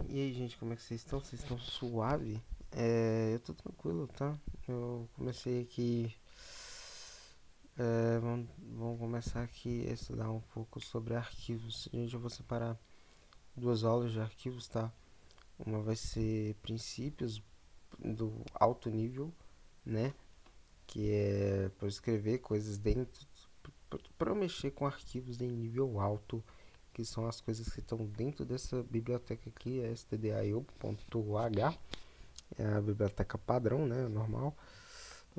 E aí, gente, como é que vocês estão? Vocês estão suave? Eu tô tranquilo, tá? Eu comecei aqui. Vamos começar aqui a estudar um pouco sobre arquivos. Gente, eu vou separar duas aulas de arquivos, tá? Uma vai ser princípios do alto nível, né? Que é para escrever coisas dentro. Para eu mexer com arquivos em nível alto, que são as coisas que estão dentro dessa biblioteca aqui, stdio.h. É a biblioteca padrão, né? Normal.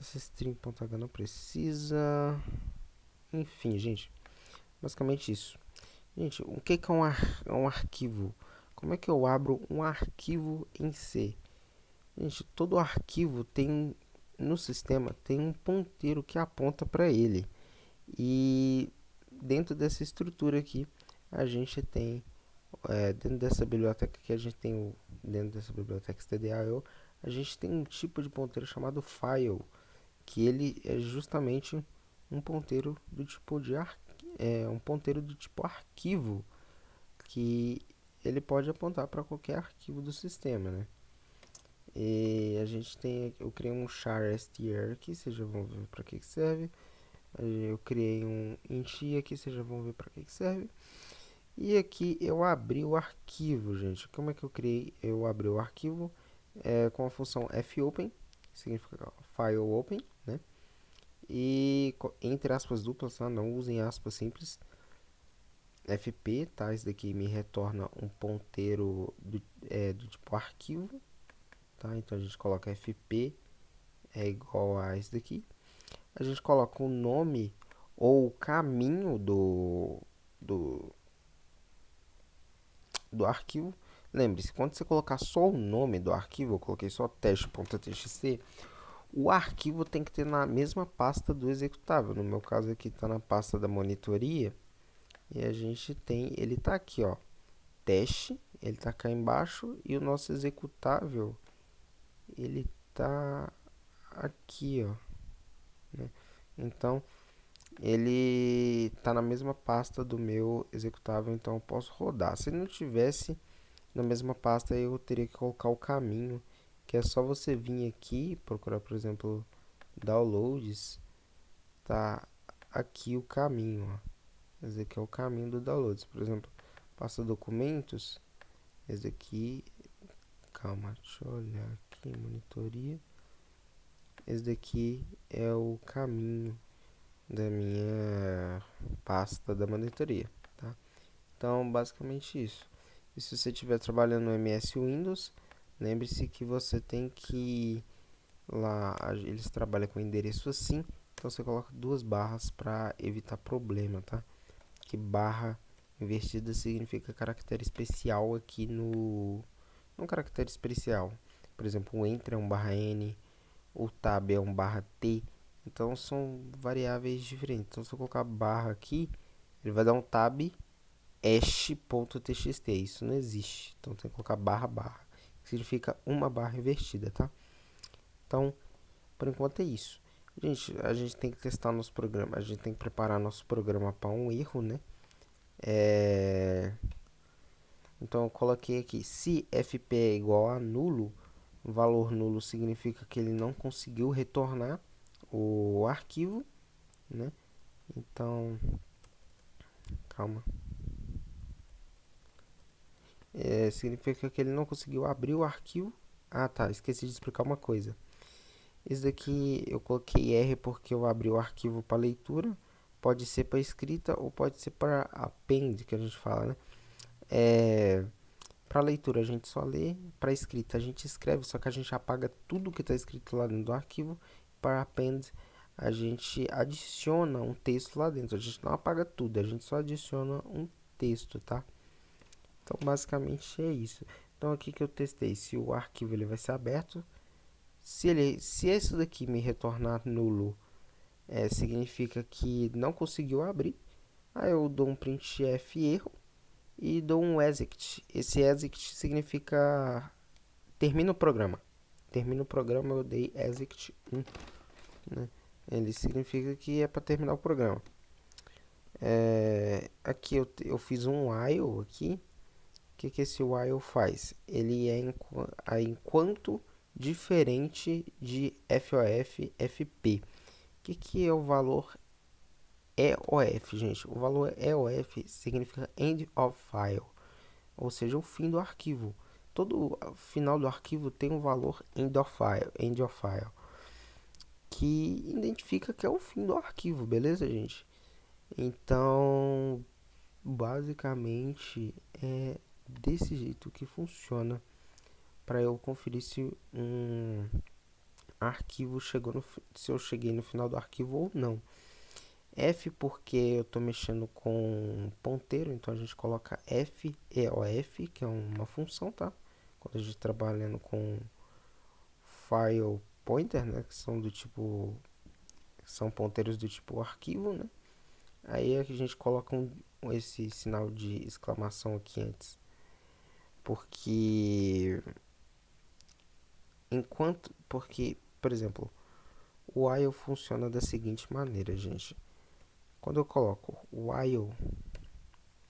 Esse string.h não precisa. Enfim, gente. Basicamente isso. Gente, o que é um arquivo? Como é que eu abro um arquivo em C? Gente, todo arquivo tem no sistema tem um ponteiro que aponta para ele. E dentro dessa estrutura aqui, a gente tem dentro dessa biblioteca que a gente tem dentro dessa biblioteca stdio, a gente tem um tipo de ponteiro chamado file, que ele é justamente um ponteiro do tipo um ponteiro do tipo arquivo, que ele pode apontar para qualquer arquivo do sistema, né? E a gente tem, eu criei um char str aqui, vocês já vão ver para que serve. Eu criei um int aqui, vocês já vão ver para que serve. E aqui eu abri o arquivo, gente. Como é que eu criei? Eu abri o arquivo com a função fopen, que significa file open, né? E entre aspas duplas, tá? Não usem aspas simples. FP, tá? Isso daqui me retorna um ponteiro do tipo arquivo, tá? Então a gente coloca FP é igual a isso daqui. A gente coloca o nome ou o caminho do, do arquivo. Lembre-se, quando você colocar só o nome do arquivo, eu coloquei só teste.txt, o arquivo tem que ter na mesma pasta do executável. No meu caso aqui está na pasta da monitoria. E a gente tem, ele está aqui, ó, teste, ele está cá embaixo. E o nosso executável, ele está aqui, ó, né? Então, ele está na mesma pasta do meu executável, então eu posso rodar. Se ele não tivesse na mesma pasta, eu teria que colocar o caminho, que é só você vir aqui, procurar, por exemplo, downloads, tá aqui o caminho, ó. Esse aqui é o caminho do downloads. Por exemplo, pasta documentos, esse aqui, calma, deixa eu olhar aqui, monitoria. Esse daqui é o caminho da minha pasta da monitoria, tá? Então, basicamente isso. E se você estiver trabalhando no MS Windows, lembre-se que você tem que lá eles trabalham com endereço assim, então você coloca duas barras para evitar problema, tá? Que barra invertida significa caractere especial aqui no um caractere especial. Por exemplo, o enter é um barra n, o tab é um barra t. Então são variáveis diferentes. Então se eu colocar barra aqui, ele vai dar um tab hash.txt. Isso não existe. Então tem que colocar barra barra, que significa uma barra invertida, tá? Então, por enquanto é isso. Gente, a gente tem que testar nosso programa. A gente tem que preparar nosso programa para um erro, né? É... Então eu coloquei aqui, se fp é igual a nulo, valor nulo significa que ele não conseguiu retornar o arquivo, né? Então, calma. Significa que ele não conseguiu abrir o arquivo. Ah, tá, esqueci de explicar uma coisa. Esse daqui eu coloquei R porque eu abri o arquivo para leitura. Pode ser para escrita ou pode ser para append, que a gente fala, né? Para leitura a gente só lê, para escrita a gente escreve, só que a gente apaga tudo que está escrito lá dentro do arquivo. Para append a gente adiciona um texto lá dentro. A gente não apaga tudo, a gente só adiciona um texto, tá? Então basicamente é isso. Então aqui que eu testei se o arquivo ele vai ser aberto. Se esse daqui me retornar nulo, significa que não conseguiu abrir. Aí eu dou um printf erro e dou um exit. Esse exit significa termina o programa. Termina o programa, eu dei exit 1, né? Ele significa que é para terminar o programa. Aqui eu fiz um while aqui, que esse while faz? Ele é enquanto diferente de FOF, FP. Que é o valor EOF, gente? O valor EOF significa End of File, ou seja, o fim do arquivo. Todo final do arquivo tem um valor end of file, que identifica que é o fim do arquivo, beleza, gente? Então, basicamente, é desse jeito que funciona para eu conferir se um arquivo chegou se eu cheguei no final do arquivo ou não. F porque eu estou mexendo com ponteiro, então a gente coloca FEOF, que é uma função, tá? Quando a gente está trabalhando com file pointer, né, que são do tipo, são ponteiros do tipo arquivo, né? Aí a gente coloca esse sinal de exclamação aqui antes, porque por exemplo, o while funciona da seguinte maneira, gente. Quando eu coloco while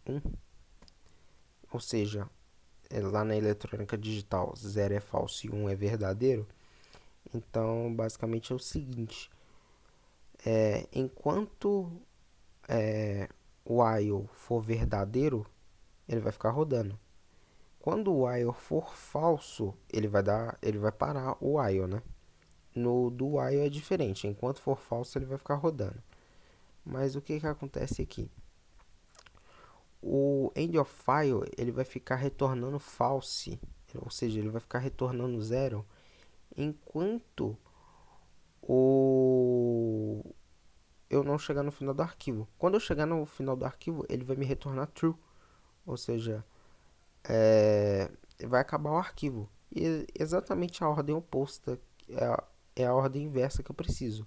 1, ou seja, lá na eletrônica digital 0 é falso e 1 é verdadeiro, então basicamente é o seguinte: enquanto o while for verdadeiro, ele vai ficar rodando. Quando o while for falso, ele vai parar o while, né? No do while é diferente, enquanto for falso ele vai ficar rodando. Mas o que acontece aqui? O end of file ele vai ficar retornando false, ou seja, ele vai ficar retornando zero enquanto o eu não chegar no final do arquivo. Quando eu chegar no final do arquivo, ele vai me retornar true, ou seja, vai acabar o arquivo. E exatamente a ordem oposta é a ordem inversa que eu preciso.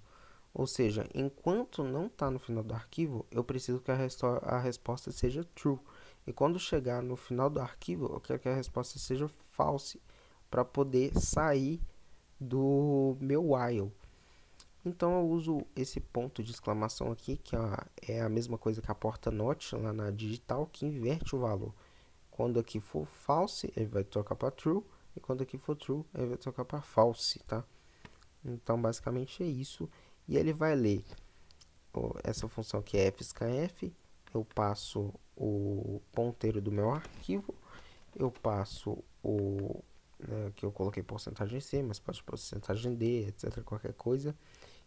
Ou seja, enquanto não está no final do arquivo, eu preciso que a resposta seja true. E quando chegar no final do arquivo, eu quero que a resposta seja false, para poder sair do meu while. Então eu uso esse ponto de exclamação aqui, que é a mesma coisa que a porta not lá na digital, que inverte o valor. Quando aqui for false, ele vai trocar para true, e quando aqui for true, ele vai trocar para false, tá? Então basicamente é isso. E ele vai ler essa função que é fscanf, eu passo o ponteiro do meu arquivo, eu passo que eu coloquei porcentagem C, mas pode porcentagem D, etc, qualquer coisa.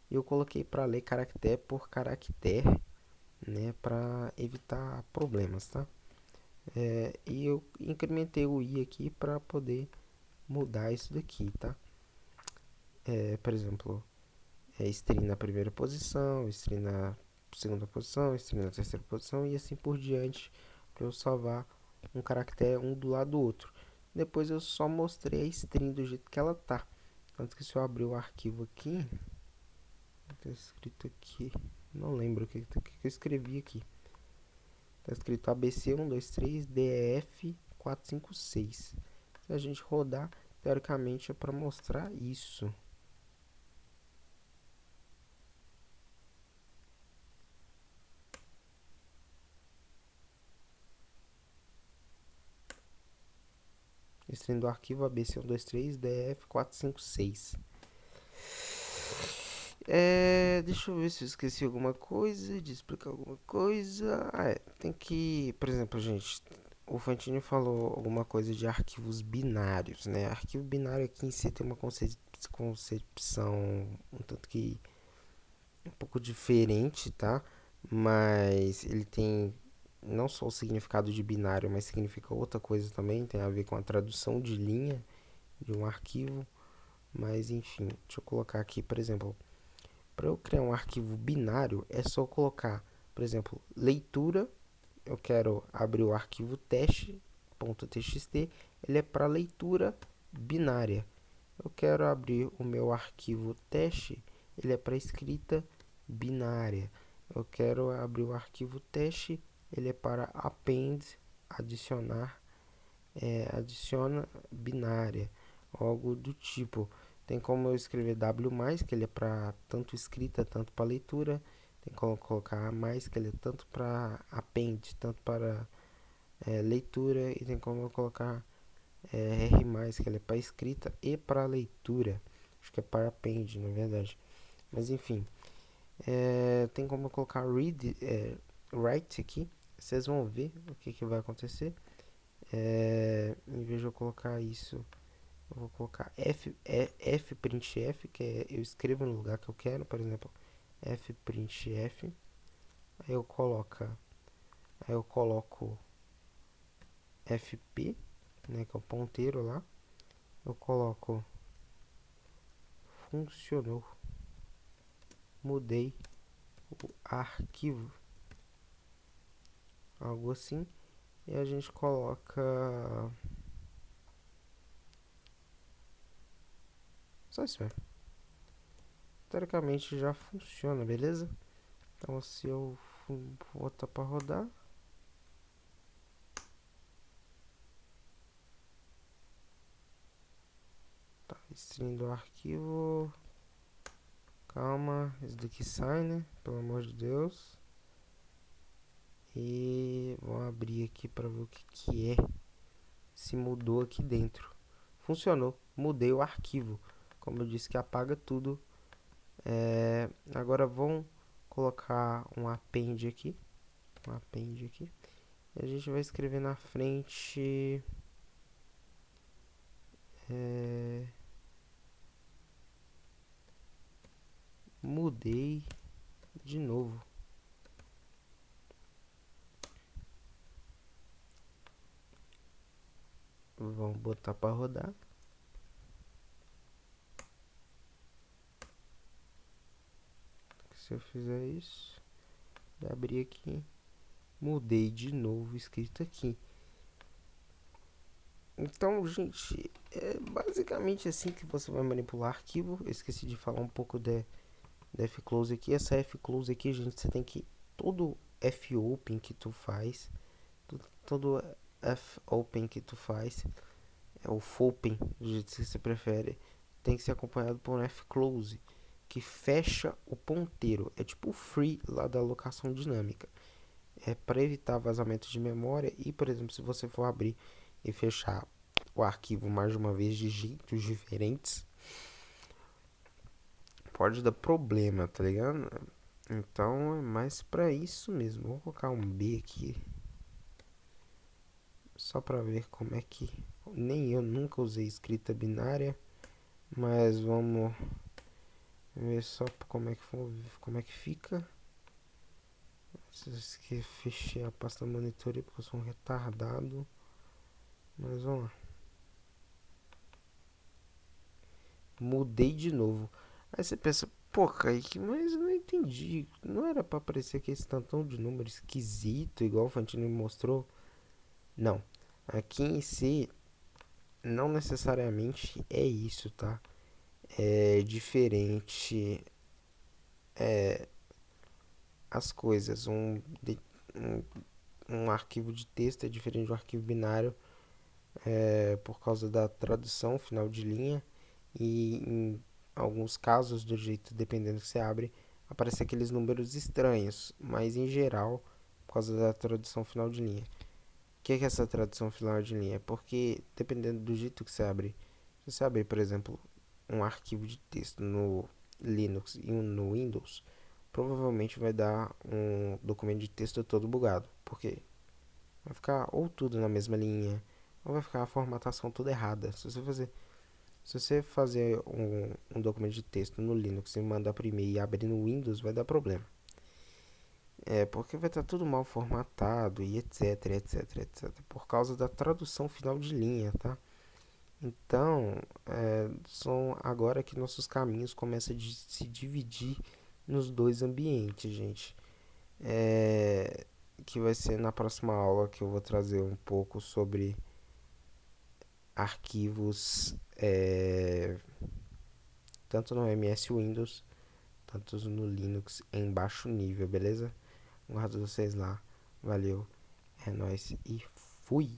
E eu coloquei para ler caractere por caractere, né, para evitar problemas, tá? E eu incrementei o i aqui para poder mudar isso daqui, tá? Por exemplo, string na primeira posição, string na segunda posição, string na terceira posição e assim por diante, para eu salvar um caractere um do lado do outro. Depois eu só mostrei a string do jeito que ela tá. Tanto que se eu abrir o arquivo aqui, tá escrito aqui, não lembro o que eu escrevi aqui. Tá escrito ABC 123 DEF 456. Se a gente rodar, teoricamente é para mostrar isso. String do arquivo ABC123 DF456. Deixa eu ver se eu esqueci alguma coisa, de explicar alguma coisa. Tem que, por exemplo, gente, o Fantini falou alguma coisa de arquivos binários, né? Arquivo binário aqui em si tem uma concepção um tanto que um pouco diferente, tá? Mas ele tem não só o significado de binário, mas significa outra coisa também, tem a ver com a tradução de linha de um arquivo. Mas enfim, deixa eu colocar aqui, por exemplo, para eu criar um arquivo binário, é só colocar, por exemplo, leitura. Eu quero abrir o arquivo teste.txt, ele é para leitura binária. Eu quero abrir o meu arquivo teste, ele é para escrita binária. Eu quero abrir o arquivo teste, ele é para append, adicionar, adiciona binária, algo do tipo. Tem como eu escrever W+, que ele é para tanto escrita, tanto para leitura. Tem como colocar A+, que ele é tanto para append, tanto para leitura, e tem como eu colocar R+, que ela é para escrita e para leitura. Acho que é para append, na verdade. Mas enfim, tem como eu colocar write aqui. Vocês vão ver o que vai acontecer. Em vez de eu colocar isso, eu vou colocar fprintf, que é eu escrevo no lugar que eu quero, por exemplo, fprintf. Aí eu coloco fp, né, que é o ponteiro lá. Eu coloco funcionou, mudei o arquivo, algo assim. E a gente coloca só isso mesmo. Teoricamente já funciona, beleza? Então se eu botar para rodar, tá extraindo o arquivo. Calma, isso daqui sai, né? Pelo amor de Deus. E vamos abrir aqui para ver o que é. Se mudou aqui dentro. Funcionou. Mudei o arquivo. Como eu disse que apaga tudo. Agora vamos colocar um append aqui. E a gente vai escrever na frente. Mudei de novo. Vamos botar para rodar. Se eu fizer isso, vai abrir aqui. Mudei de novo escrito aqui. Então, gente, é basicamente assim que você vai manipular arquivo. Eu esqueci de falar um pouco da fclose aqui. Essa fclose aqui, gente, você tem que todo fopen que tu faz, todo fopen que tu faz, é o fopen, do jeito que você prefere, tem que ser acompanhado por um fclose que fecha o ponteiro. É tipo o free lá da alocação dinâmica. É para evitar vazamento de memória e, por exemplo, se você for abrir e fechar o arquivo mais de uma vez de jeitos diferentes, pode dar problema, tá ligado? Então é mais pra isso mesmo. Vou colocar um B aqui, só pra ver como é que... Nem eu nunca usei escrita binária, mas vamos ver só como é que fica. Preciso que fechei a pasta monitor porque eu sou um retardado. Mas vamos lá. Mudei de novo. Aí você pensa, pô, Kaique, mas eu não entendi. Não era pra aparecer aqui esse tantão de número esquisito, igual o Fantino me mostrou? Não. Aqui em si, não necessariamente é isso, tá? É diferente as coisas. Um, um arquivo de texto é diferente de um arquivo binário por causa da tradução final de linha. E em alguns casos, do jeito, dependendo que você abre, aparecem aqueles números estranhos, mas em geral, por causa da tradução final de linha. O que é essa tradução final de linha? É porque, dependendo do jeito que você abre, se você abrir, por exemplo, um arquivo de texto no Linux e um no Windows, provavelmente vai dar um documento de texto todo bugado, porque vai ficar ou tudo na mesma linha, ou vai ficar a formatação toda errada. Se você fazer um documento de texto no Linux e mandar para e-mail e abrir no Windows, vai dar problema. Porque vai estar tudo mal formatado e etc, etc, etc. Por causa da tradução final de linha, tá? Então, são agora que nossos caminhos começam a se dividir nos dois ambientes, gente. Que vai ser na próxima aula que eu vou trazer um pouco sobre arquivos, tanto no MS Windows tanto no Linux em baixo nível, beleza? Guardo vocês lá. Valeu, é nóis e fui!